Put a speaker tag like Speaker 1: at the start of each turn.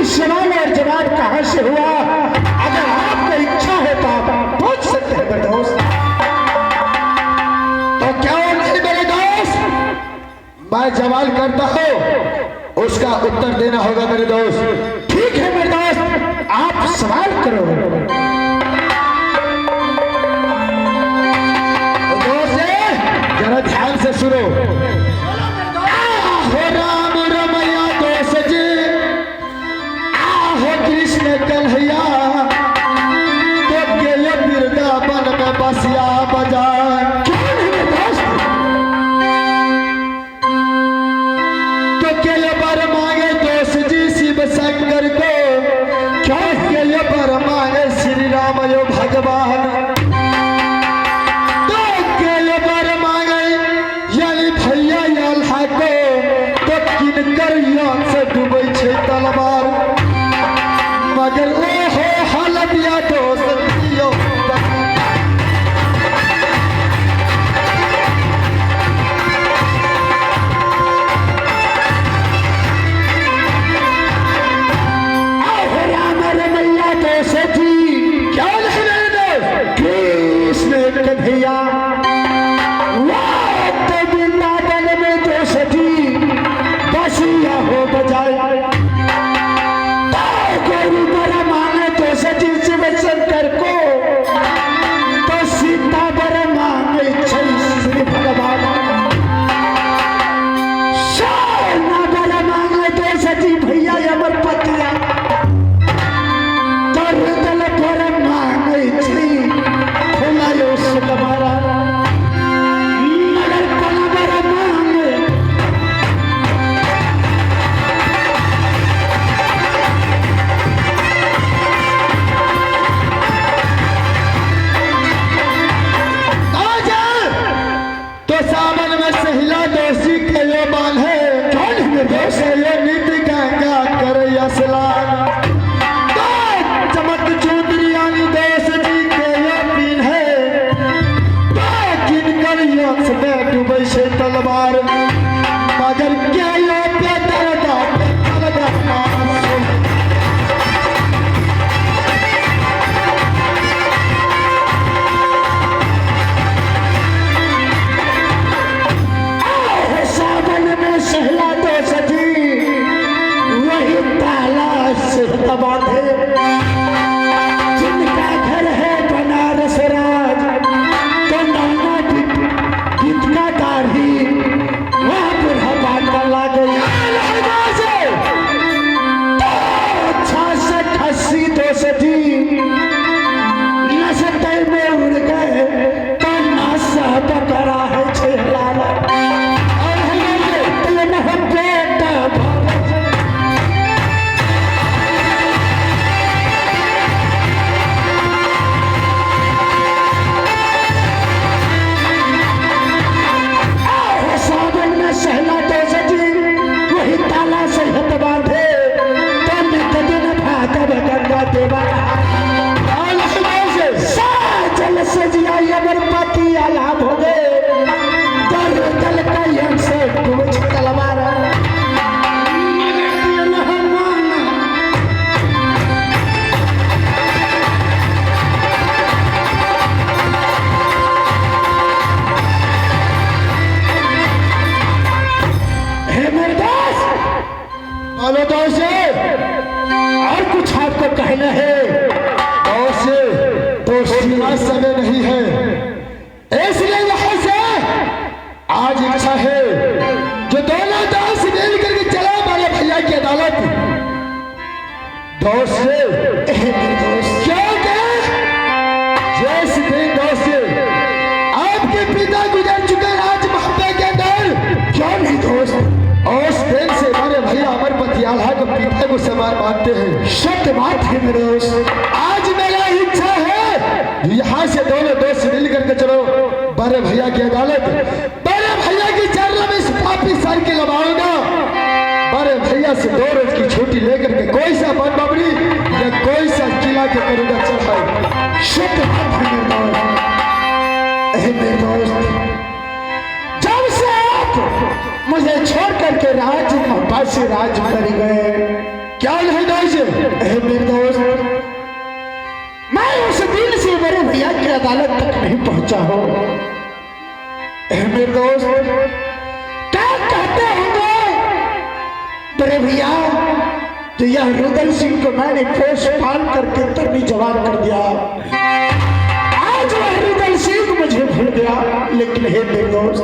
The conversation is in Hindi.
Speaker 1: सवाल और जवाब कहां से हुआ? अगर आपको इच्छा हो तो आप पूछ सकते हैं मेरे दोस्त।
Speaker 2: तो क्या नहीं मेरे दोस्त, मैं सवाल करता हूं, उसका उत्तर देना होगा मेरे दोस्त।
Speaker 1: ठीक है मेरे दोस्त, आप सवाल करो।
Speaker 2: दोस्त जरा ध्यान से सुनो। राम रमैया दोस्त जी, आहो कृष्ण कन्हैया, तो गेले वृंदावन में बसिया बजाए। तो गेले बर मांगे दोस्त जी शिव शंकर को, क्या गेले बर मांगे श्री राम यो भगवान। तो गेले बर मांगे यानी भैया अल्लाह को, तो किनकर यान से डूबे छे तलवार। मगर ओ हो हालत या दोस्त यो,
Speaker 1: राम रमैया दोस्त जी,
Speaker 2: क्या नहीं मेरे दोस्त?
Speaker 1: कृष्ण कन्हैया वृंदावन में दोस्त जी बसिया हो बजाए। गौरी बड़ा मांगे दोस्त जी शिव शंकर को, तो सीता बड़ा मांगे श्री भगवान। सोना बड़ा मांगे दोस्त जी भैया अमर पतिया, तो रुदल बड़ा मांगे श्री खुला यो सुकुमारा। मगर बड़ा बड़ा मांगे
Speaker 2: तो सावन में सहिला दोषी के यो बाल है,
Speaker 1: कौन है दोस्त?
Speaker 2: यो नित्य गंगा कर स्नान। तो चमक चौधरी दोस्त जी के यो पीन है, तो किनकर यक्ष में डूबे से तलवार। मगर क्या यो पे दरदा
Speaker 1: सावन में सहला दोस्त जी वही ताला से बांधे, जिनका घर है बनारस राज, तो नाना जिनका दाढ़ी वहां बुढ़ा बांटा ला गई। तो 66-80 दोस्त जी नशे में उड़ गए, तो नासा बकरा है छेलाला। सहला दोस्त जी वही ताला से हथ बांधे, तो नित दिन भागव गंगा देवा। जल से जिया अमरपति आलाप हो गए, दल का यम से कुछ तलवार।
Speaker 2: बोलो दोस्त,
Speaker 1: और कुछ आपको कहना है?
Speaker 2: दोस्ती का समय नहीं है, इसलिए यहाँ से आज इच्छा है जो दोनों दोस्त मिल करके चला वाले भैया की अदालत। दोस्त क्योंकि जिस दिन दोस्त आपके पिता गुजर चुके आज महबे के अंदर,
Speaker 1: क्यों नहीं दोस्त?
Speaker 2: उस दिन से हमारे भैया अमरपति आल्हा को पिता को समान मानते हैं।
Speaker 1: सत्य बात है मेरे दोस्त।
Speaker 2: आज मेरा इच्छा है यहाँ से दोनों दोस्त मिल करके चलो बड़े भैया की अदालत, बड़े भैया की चरण में इस पापी सर के लगाऊंगा। बड़े भैया से 2 रोज की छुट्टी लेकर के कोई सा बन बबरी या कोई सा किला के करूंगा चढ़ाई।
Speaker 1: सत्य बात है मेरे दोस्त। जब से आप मुझे छोड़ करके राज महबा से राज कर गए,
Speaker 2: क्या निर्दोष
Speaker 1: ए मेरे दोस्त, मैं उस दिन से बड़े भैया की अदालत तक नहीं पहुंचा हूं। ए मेरे दोस्त, क्या कहते होंगे बड़े भैया, तो यह रुदल सिंह को मैंने पोष पाल करके तभी जवान कर दिया। आज वह रुदल सिंह मुझे भूल गया, लेकिन हे मेरे दोस्त,